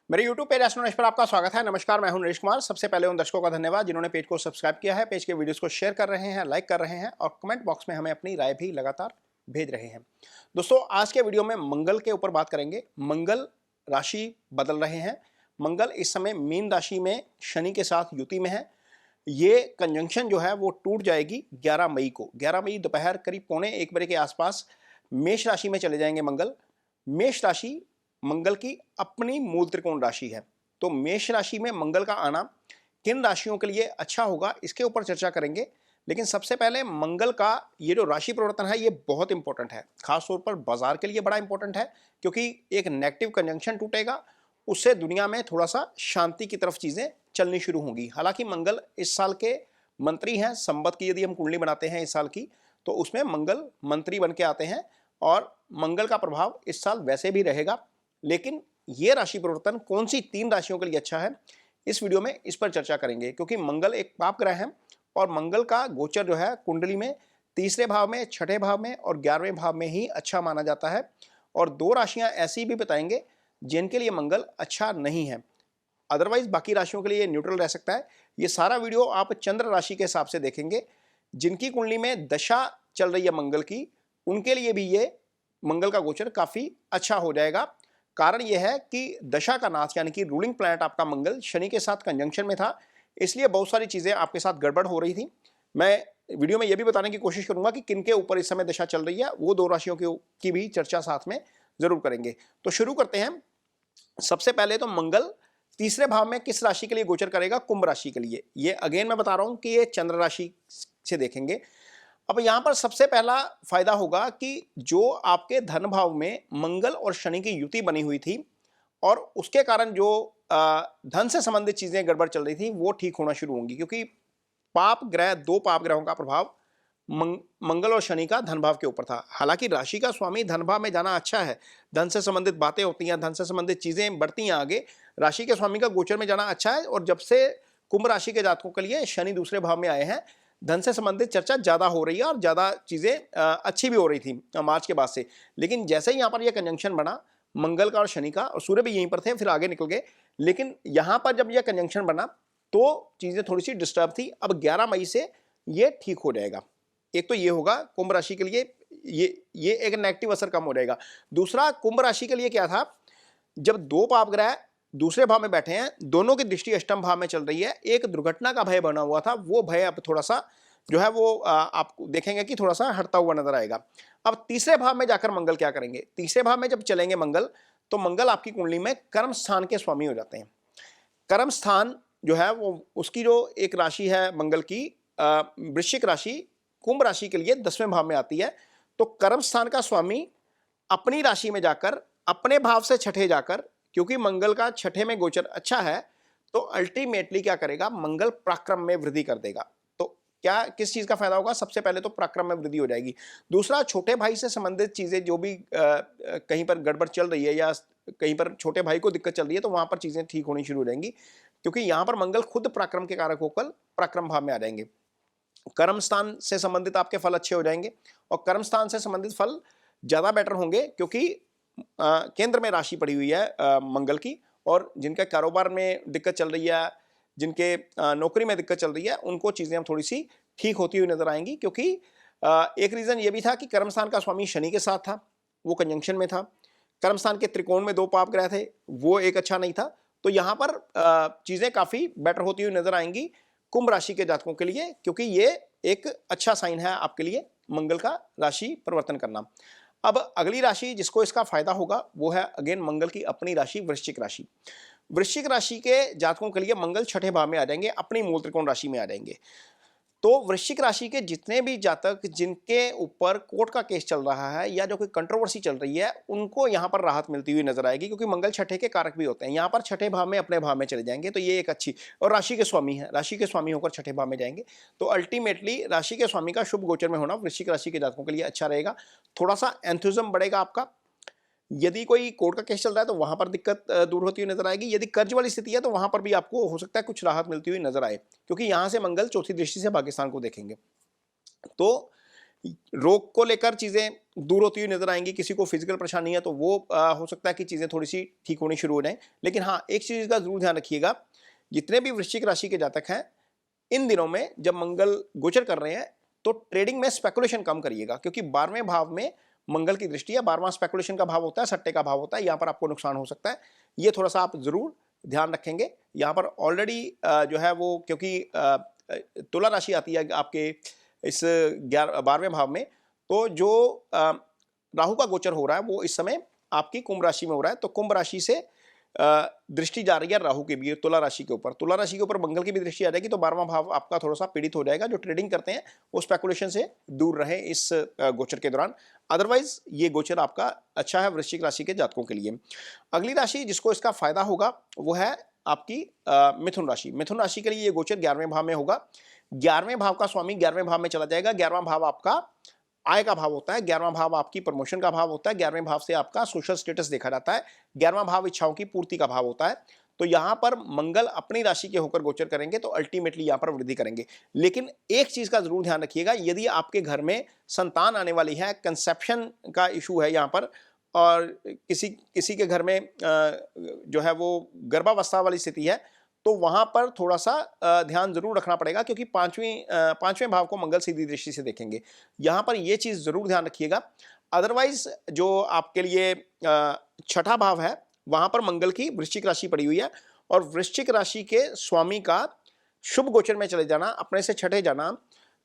मेरे YouTube page astro knowledge पर आपका स्वागत है। नमस्कार, मैं हूं नरेश कुमार। सबसे पहले उन दर्शकों का धन्यवाद जिन्होंने पेज को सब्सक्राइब किया है, पेज के वीडियोस को शेयर कर रहे हैं, लाइक कर रहे हैं और कमेंट बॉक्स में हमें अपनी राय भी लगातार भेज रहे हैं। दोस्तों, आज के वीडियो में मंगल के ऊपर बात करेंगे। मंगल राशि बदल रहे हैं। मंगल इस समय मीन राशि में शनि के साथ युति में है। ये कंजंक्शन जो है वो टूट जाएगी 11 मई को। 11 मई दोपहर करीब 12:45 के आसपास मेष राशि में चले जाएंगे मंगल। मेष राशि मंगल की अपनी मूल त्रिकोण राशि है, तो मेष राशि में मंगल का आना किन राशियों के लिए अच्छा होगा इसके ऊपर चर्चा करेंगे। लेकिन सबसे पहले मंगल का ये जो राशि परिवर्तन है ये बहुत इंपॉर्टेंट है, खासतौर पर बाजार के लिए बड़ा इंपॉर्टेंट है, क्योंकि एक नेगेटिव कंजंक्शन टूटेगा, उससे दुनिया में थोड़ा सा शांति की तरफ चीजें चलनी शुरू होंगी। हालांकि मंगल इस साल के मंत्री हैं। संवत की यदि हम कुंडली बनाते हैं इस साल की, तो उसमें मंगल मंत्री बन के आते हैं और मंगल का प्रभाव इस साल वैसे भी रहेगा। लेकिन ये राशि परिवर्तन कौन सी 3 राशियों के लिए अच्छा है, इस वीडियो में इस पर चर्चा करेंगे। क्योंकि मंगल एक पाप ग्रह है और मंगल का गोचर जो है कुंडली में तीसरे भाव में, छठे भाव में और 11वें भाव में ही अच्छा माना जाता है। और 2 राशियां ऐसी भी बताएंगे जिनके लिए मंगल अच्छा नहीं है, अदरवाइज बाकी राशियों के लिए ये न्यूट्रल रह सकता है। ये सारा वीडियो आप चंद्र राशि के हिसाब से देखेंगे। जिनकी कुंडली में दशा चल रही है मंगल की, उनके लिए भी ये मंगल का गोचर काफी अच्छा हो जाएगा। कारण यह है कि दशा का नाथ यानी कि रूलिंग प्लैनेट आपका मंगल शनि के साथ कंजंक्शन में था, इसलिए बहुत सारी चीजें आपके साथ गड़बड़ हो रही थी। मैं वीडियो में यह भी बताने की कोशिश करूंगा कि किनके ऊपर इस समय दशा चल रही है, वो 2 राशियों की भी चर्चा साथ में जरूर करेंगे। तो शुरू करते हैं। सबसे पहले तो मंगल तीसरे भाव में किस राशि के लिए गोचर करेगा? कुंभ राशि के लिए। ये अगेन मैं बता रहा हूं कि ये चंद्र राशि से देखेंगे। अब यहां पर सबसे पहला फायदा होगा कि जो आपके धन भाव में मंगल और शनि की युति बनी हुई थी और उसके कारण जो धन से संबंधित चीजें गड़बड़ चल रही थी वो ठीक होना शुरू होंगी। क्योंकि पाप ग्रह, 2 पाप ग्रहों का प्रभाव मंगल और शनि का धन भाव के ऊपर था। हालांकि राशि का स्वामी धन भाव में जाना अच्छा है, धन से संबंधित बातें होती हैं, धन से संबंधित चीजें बढ़ती हैं आगे। राशि के स्वामी का गोचर में जाना अच्छा है। और जब से कुंभ राशि के जातकों के लिए शनि दूसरे भाव में आए हैं, धन से संबंधित चर्चा ज्यादा हो रही है और ज्यादा चीजें अच्छी भी हो रही थी मार्च के बाद से। लेकिन जैसे ही यहाँ पर यह कंजंक्शन बना मंगल का और शनि का, और सूर्य भी यहीं पर थे, फिर आगे निकल गए, लेकिन यहाँ पर जब यह कंजंक्शन बना तो चीजें थोड़ी सी डिस्टर्ब थी। अब 11 मई से ये ठीक हो जाएगा। एक तो ये होगा कुंभ राशि के लिए, ये एक नेगेटिव असर कम हो जाएगा। दूसरा, कुंभ राशि के लिए क्या था, जब 2 पाप ग्रह दूसरे भाव में बैठे हैं, दोनों की दृष्टि अष्टम भाव में चल रही है, एक दुर्घटना का भय बना हुआ था, वो भय अब थोड़ा सा जो है वो आप देखेंगे कि थोड़ा सा हटता हुआ नजर आएगा। अब तीसरे भाव में जाकर मंगल क्या करेंगे? तीसरे भाव में जब चलेंगे मंगल, तो मंगल आपकी कुंडली में कर्म स्थान के स्वामी हो जाते हैं। कर्म स्थान जो है वो उसकी जो एक राशि है मंगल की, वृश्चिक राशि, कुंभ राशि के लिए 10वें भाव में आती है। तो कर्म स्थान का स्वामी अपनी राशि में जाकर, अपने भाव से छठे जाकर, क्योंकि मंगल का छठे में गोचर अच्छा है, तो अल्टीमेटली क्या करेगा, मंगल पराक्रम में वृद्धि कर देगा। तो क्या किस चीज का फायदा होगा? सबसे पहले तो पराक्रम में वृद्धि हो जाएगी। दूसरा, छोटे भाई से संबंधित चीजें जो भी कहीं पर गड़बड़ चल रही है या कहीं पर छोटे भाई को दिक्कत चल रही है, तो वहां पर चीजें ठीक होनी शुरू हो जाएंगी, क्योंकि यहां पर मंगल खुद पराक्रम के कारक होकर पराक्रम भाव में आ जाएंगे। कर्म स्थान से संबंधित आपके फल अच्छे हो जाएंगे और कर्म स्थान से संबंधित फल ज्यादा बेटर होंगे, क्योंकि केंद्र में राशि पड़ी हुई है मंगल की। और जिनके कारोबार में दिक्कत चल रही है, जिनके नौकरी में दिक्कत चल रही है, उनको चीजें थोड़ी सी ठीक होती हुई नजर आएंगी। क्योंकि एक रीजन ये भी था कि कर्मस्थान का स्वामी शनि के साथ था, वो कंजंक्शन में था। कर्मस्थान के त्रिकोण में 2 पाप ग्रह थे, वो एक अच्छा नहीं था। तो यहां पर चीजें काफी बेटर होती हुई नजर आएंगी कुंभ राशि के जातकों के लिए, क्योंकि ये एक अच्छा साइन है आपके लिए मंगल का राशि परिवर्तन करना। अब अगली राशि जिसको इसका फायदा होगा वो है अगेन मंगल की अपनी राशि वृश्चिक राशि। वृश्चिक राशि के जातकों के लिए मंगल छठे भाव में आ जाएंगे, अपनी मूल त्रिकोण राशि में आ जाएंगे। तो वृश्चिक राशि के जितने भी जातक जिनके ऊपर कोर्ट का केस चल रहा है या जो कोई कंट्रोवर्सी चल रही है, उनको यहां पर राहत मिलती हुई नजर आएगी, क्योंकि मंगल छठे के कारक भी होते हैं। यहां पर छठे भाव में अपने भाव में चले जाएंगे, तो ये एक अच्छी, और राशि के स्वामी है, राशि के स्वामी होकर छठे भाव में जाएंगे। तो अल्टीमेटली राशि के स्वामी का शुभ गोचर में होना वृश्चिक राशि के जातकों के लिए अच्छा रहेगा। थोड़ा सा एंथुजम बढ़ेगा आपका। यदि कोई कोर्ट का केस चल रहा है तो वहां पर दिक्कत दूर होती हुई नजर आएगी। यदि कर्ज वाली स्थिति है तो वहां पर भी आपको हो सकता है कुछ राहत मिलती हुई नजर आए, क्योंकि यहां से मंगल चौथी दृष्टि से पाकिस्तान को देखेंगे। तो रोग को लेकर चीज़ें दूर होती हुई नजर आएंगी। किसी को फिजिकल परेशानी है तो वो हो सकता है कि चीज़ें थोड़ी सी ठीक होनी शुरू हो जाएं। लेकिन हाँ, एक चीज़ का जरूर ध्यान रखिएगा, जितने भी वृश्चिक राशि के जातक हैं, इन दिनों में जब मंगल गोचर कर रहे हैं तो ट्रेडिंग में स्पेकुलेशन कम करिएगा, क्योंकि 12वें भाव में मंगल की दृष्टि है। 12वां स्पेकुलेशन का भाव होता है, सट्टे का भाव होता है, यहाँ पर आपको नुकसान हो सकता है। ये थोड़ा सा आप जरूर ध्यान रखेंगे। यहाँ पर ऑलरेडी जो है वो, क्योंकि तुला राशि आती है आपके इस 12वें भाव में, तो जो राहु का गोचर हो रहा है वो इस समय आपकी कुंभ राशि में हो रहा है। तो कुंभ राशि से दृष्टि जा रही है राहु की भी तुला राशि के ऊपर। तुला राशि के ऊपर मंगल की भी दृष्टि आ जाएगी, तो 12वां भाव आपका थोड़ा सा पीड़ित हो जाएगा। जो ट्रेडिंग करते हैं वो स्पेकुलेशन से दूर रहे इस गोचर के दौरान। अदरवाइज ये गोचर आपका अच्छा है वृश्चिक राशि के जातकों के लिए। अगली राशि जिसको इसका फायदा होगा वो है आपकी मिथुन राशि। मिथुन राशि के लिए ये गोचर 11वें भाव में होगा। 11वें भाव का स्वामी 11वें भाव में चला जाएगा। 11वां भाव आपका आय का भाव होता है, 11वां भाव आपकी प्रमोशन का भाव होता है, 11वें भाव से आपका सोशल स्टेटस देखा जाता है, 11वां भाव इच्छाओं की पूर्ति का भाव होता है। तो यहां पर मंगल अपनी राशि के होकर गोचर करेंगे तो अल्टीमेटली यहां पर वृद्धि करेंगे। लेकिन एक चीज का जरूर ध्यान रखिएगा, यदि आपके घर में संतान आने वाली है, कंसेप्शन का इशू है यहां पर, और किसी के घर में जो है वो गर्भावस्था वाली स्थिति है, तो वहां पर थोड़ा सा ध्यान जरूर रखना पड़ेगा, क्योंकि पांचवें भाव को मंगल सीधी दृष्टि से देखेंगे। यहां पर यह चीज जरूर ध्यान रखिएगा। अदरवाइज जो आपके लिए छठा भाव है वहां पर मंगल की वृश्चिक राशि पड़ी हुई है, और वृश्चिक राशि के स्वामी का शुभ गोचर में चले जाना, अपने से छठे जाना,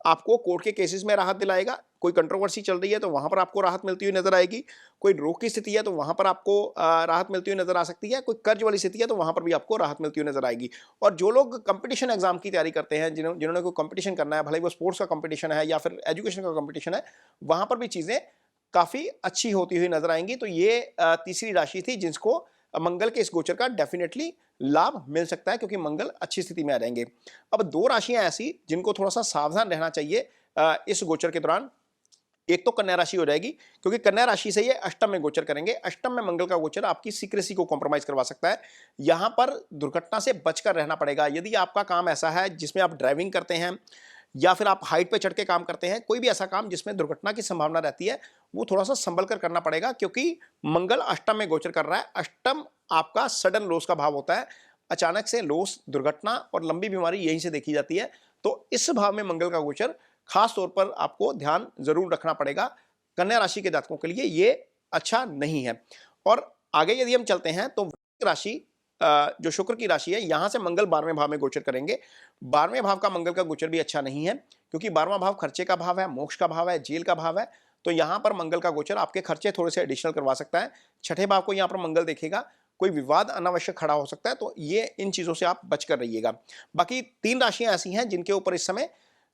आपको कोर्ट के केसेस में राहत दिलाएगा। कोई कंट्रोवर्सी चल रही है तो वहां पर आपको राहत मिलती हुई नजर आएगी। कोई रोग की स्थिति है तो वहां पर आपको राहत मिलती हुई नजर आ सकती है। कोई कर्ज वाली स्थिति है तो वहां पर भी आपको राहत मिलती हुई नजर आएगी। और जो लोग कंपटीशन एग्जाम की तैयारी करते हैं, जिन्होंने कोई कंपटीशन करना है, भले वो स्पोर्ट्स का कंपटीशन है या फिर एजुकेशन का कंपटीशन है, वहां पर भी चीजें काफी अच्छी होती हुई नजर आएंगी। तो ये तीसरी राशि थी जिसको मंगल के इस गोचर का डेफिनेटली लाभ मिल सकता है, क्योंकि मंगल अच्छी स्थिति में आ जाएंगे। अब दो राशियां ऐसी जिनको थोड़ा सा सावधान रहना चाहिए इस गोचर के दौरान। एक तो कन्या राशि हो जाएगी, क्योंकि कन्या राशि से ये अष्टम में गोचर करेंगे। अष्टम में मंगल का गोचर आपकी सीक्रेसी को कॉम्प्रोमाइज करवा सकता है। यहां पर दुर्घटना से बचकर रहना पड़ेगा। यदि आपका काम ऐसा है जिसमें आप ड्राइविंग करते हैं या फिर आप हाइट पे चढ़ के काम करते हैं, कोई भी ऐसा काम जिसमें दुर्घटना की संभावना रहती है, वो थोड़ा सा संभल कर करना पड़ेगा, क्योंकि मंगल अष्टम में गोचर कर रहा है। अष्टम आपका सडन लॉस का भाव होता है। अचानक से लॉस, दुर्घटना और लंबी बीमारी यहीं से देखी जाती है। तो इस भाव में मंगल का गोचर खास तौर पर आपको ध्यान जरूर रखना पड़ेगा। कन्या राशि के जातकों के लिए ये अच्छा नहीं है। और आगे यदि हम चलते हैं तो वृश्चिक राशि, जो शुक्र की राशि है, यहां से मंगल 12वें भाव में गोचर करेंगे। 12वें भाव का मंगल का गोचर भी अच्छा नहीं है, क्योंकि 12वां भाव खर्चे का भाव है, मोक्ष का भाव है, जेल का भाव है। तो यहां पर मंगल का गोचर आपके खर्चे थोड़े से एडिशनल करवा सकता है। छठे भाव को यहां पर मंगल देखेगा, कोई विवाद अनावश्यक खड़ा हो सकता है। तो ये इन चीजों से आप बच कर रहिएगा। बाकी तीन राशियां ऐसी हैं जिनके ऊपर इस समय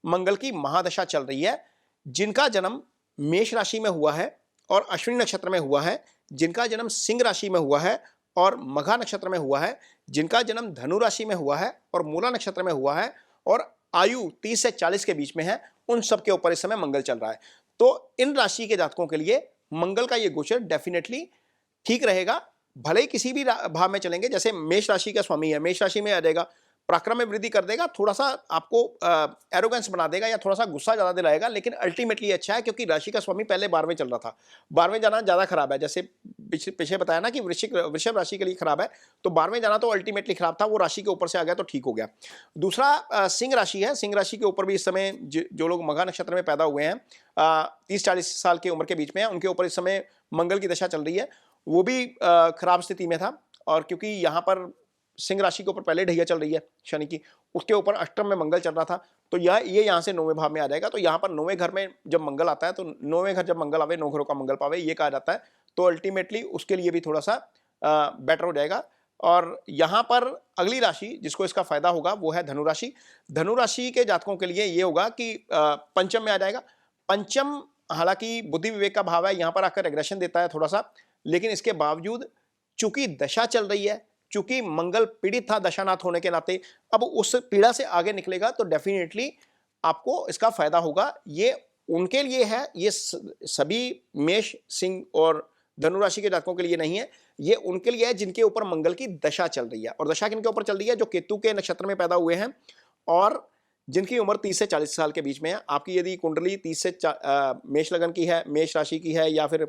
मंगल की महादशा चल रही है। जिनका जन्म मेष राशि में हुआ है और अश्विनी नक्षत्र में हुआ है, जिनका जन्म सिंह राशि में हुआ है और मघा नक्षत्र में हुआ है, जिनका जन्म धनु राशि में हुआ है और मूला नक्षत्र में हुआ है, और आयु 30 से 40 के बीच में है, उन सब के ऊपर इस समय मंगल चल रहा है। तो इन राशि के जातकों के लिए मंगल का ये गोचर डेफिनेटली ठीक रहेगा। भले ही किसी भी भाव में चलेंगे, जैसे मेष राशि का स्वामी है, मेष राशि में आ जाएगा, पराक्रम में वृद्धि कर देगा, थोड़ा सा आपको एरोगेंस बना देगा या थोड़ा सा गुस्सा ज्यादा दिलाएगा, लेकिन अल्टीमेटली अच्छा है, क्योंकि राशि का स्वामी पहले 12वें चल रहा था। 12वें जाना ज्यादा खराब है। जैसे पीछे बताया ना कि वृषभ राशि के लिए खराब है, तो 12वें जाना तो अल्टीमेटली खराब था, वो राशि के ऊपर से आ गया तो ठीक हो गया। दूसरा सिंह राशि है। सिंह राशि के ऊपर भी इस समय जो लोग मघा नक्षत्र में पैदा हुए हैं, 30-40 साल की उम्र के बीच में है, उनके ऊपर इस समय मंगल की दशा चल रही है। वो भी खराब स्थिति में था, और क्योंकि यहाँ पर सिंह राशि के ऊपर पहले ढैया चल रही है शनि की, उसके ऊपर अष्टम में मंगल चल रहा था, तो ये यहाँ से 9वें भाव में आ जाएगा। तो यहाँ पर 9वें घर में जब मंगल आता है, तो 9वें घर जब मंगल आवे, 9 घरों का मंगल पावे, ये कहा जाता है। तो अल्टीमेटली उसके लिए भी थोड़ा सा बेटर हो जाएगा। और यहाँ पर अगली राशि जिसको इसका फायदा होगा वो है धनु राशि। धनु राशि के जातकों के लिए ये होगा कि पंचम में आ जाएगा। पंचम हालांकि बुद्धि विवेक का भाव है, यहाँ पर आकर एग्रेशन देता है थोड़ा सा, लेकिन इसके बावजूद चूंकि दशा चल रही है, चूंकि मंगल पीड़ित था दशानाथ होने के नाते, अब उस पीड़ा से आगे निकलेगा, तो डेफिनेटली आपको इसका फायदा होगा। ये उनके लिए है, ये सभी मेष, सिंह और धनु राशि के जातकों के लिए नहीं है। ये उनके लिए है जिनके ऊपर मंगल की दशा चल रही है। और दशा किनके ऊपर चल रही है? जो केतु के नक्षत्र में पैदा हुए हैं और जिनकी उम्र 30 से 40 साल के बीच में है। आपकी यदि कुंडली 30 से मेष लगन की है, मेष राशि की है, या फिर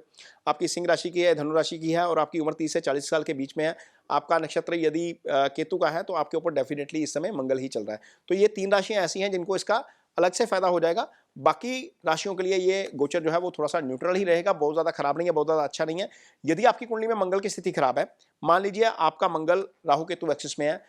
आपकी सिंह राशि की है, धनु राशि की है और आपकी उम्र 30 से 40 साल के बीच में है, आपका नक्षत्र यदि केतु का है, तो आपके ऊपर डेफिनेटली इस समय मंगल ही चल रहा है। तो ये 3 राशियाँ ऐसी हैं जिनको इसका अलग से फ़ायदा हो जाएगा। बाकी राशियों के लिए ये गोचर जो है वो थोड़ा-सा न्यूट्रल ही रहेगा, बहुत ज़्यादा खराब नहीं है, बहुत ज़्यादा अच्छा नहीं है। यदि आपकी कुंडली में मंगल की स्थिति खराब है, मान लीजिए आपका मंगल राहु केतु एक्सिस में है,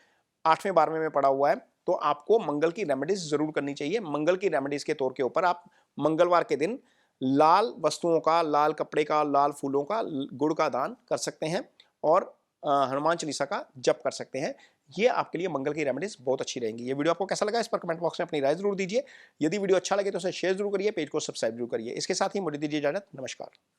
8वें 12वें में पड़ा हुआ है, तो आपको मंगल की रेमेडीज ज़रूर करनी चाहिए। मंगल की रेमेडीज के तौर के ऊपर आप मंगलवार के दिन लाल वस्तुओं का, लाल कपड़े का, लाल फूलों का, गुड़ का दान कर सकते हैं और हनुमान चालीसा का जप कर सकते हैं। ये आपके लिए मंगल की रेमेडीज बहुत अच्छी रहेंगी। ये वीडियो आपको कैसा लगा, इस पर कमेंट बॉक्स में अपनी राय जरूर दीजिए। यदि वीडियो अच्छा लगे तो उसे शेयर जरूर करिए, पेज को सब्सक्राइब जरूर करिए। इसके साथ ही मुझे दीजिए इजाजत। नमस्कार।